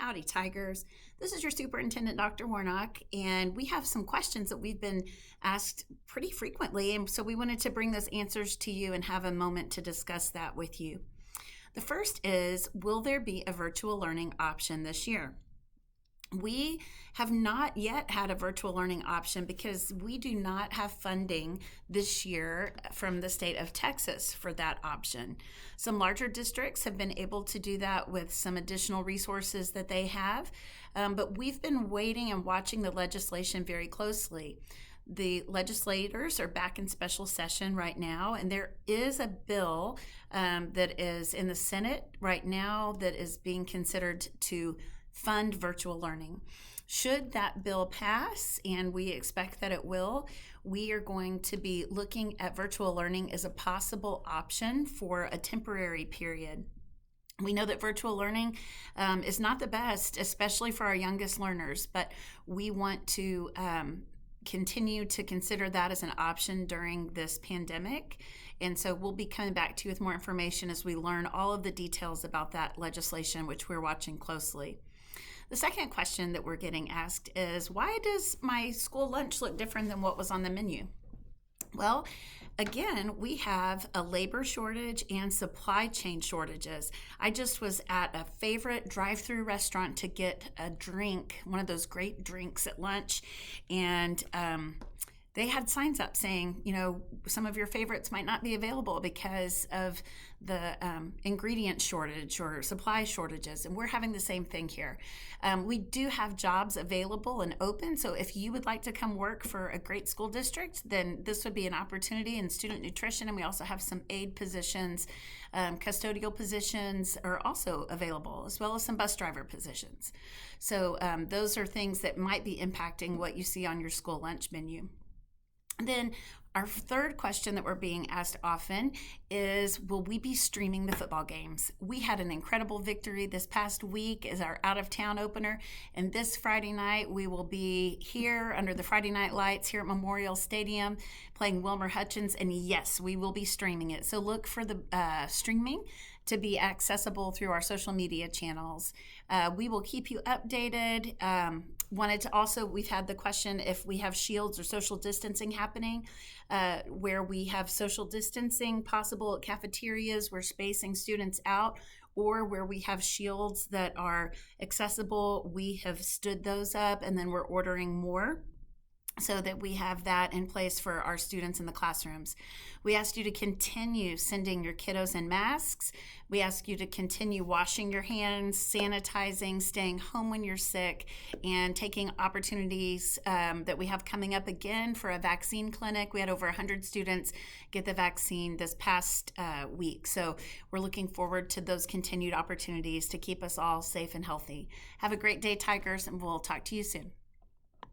Howdy, Tigers. This is your Superintendent, Dr. Warnock, and we have some questions that we've been asked pretty frequently, and so we wanted to bring those answers to you and have a moment to discuss that with you. The first is, will there be a virtual learning option this year? We have not yet had a virtual learning option because we do not have funding this year from the state of Texas for that option. Some larger districts have been able to do that with some additional resources that they have, but we've been waiting and watching the legislation very closely. The legislators are back in special session right now, and there is a bill that is in the Senate right now that is being considered to fund virtual learning. Should that bill pass, and we expect that it will, we are going to be looking at virtual learning as a possible option for a temporary period. We know that virtual learning is not the best, especially for our youngest learners, but we want to continue to consider that as an option during this pandemic. And so we'll be coming back to you with more information as we learn all of the details about that legislation, which we're watching closely. The second question that we're getting asked is, why does my school lunch look different than what was on the menu? Well, again, we have a labor shortage and supply chain shortages. I just was at a favorite drive-through restaurant to get a drink, one of those great drinks at lunch, and they had signs up saying, some of your favorites might not be available because of the ingredient shortage or supply shortages, and we're having the same thing here. We do have jobs available and open, so if you would like to come work for a great school district, then this would be an opportunity in student nutrition, and we also have some aide positions, custodial positions are also available, as well as some bus driver positions. So those are things that might be impacting what you see on your school lunch menu. Then our third question that we're being asked often is, will we be streaming the football games? We had an incredible victory this past week as our out-of-town opener, and this Friday night we will be here under the Friday night lights here at Memorial Stadium playing Wilmer Hutchins, and yes, we will be streaming it. So look for the streaming to be accessible through our social media channels. We will keep you updated. We've had the question if we have shields or social distancing happening, where we have social distancing possible at cafeterias, we're spacing students out, or where we have shields that are accessible, we have stood those up, and then we're ordering more so that we have that in place for our students in the classrooms. We ask you to continue sending your kiddos in masks. We ask you to continue washing your hands, sanitizing, staying home when you're sick, and taking opportunities that we have coming up again for a vaccine clinic. We had over 100 students get the vaccine this past week. So we're looking forward to those continued opportunities to keep us all safe and healthy. Have a great day, Tigers, and we'll talk to you soon.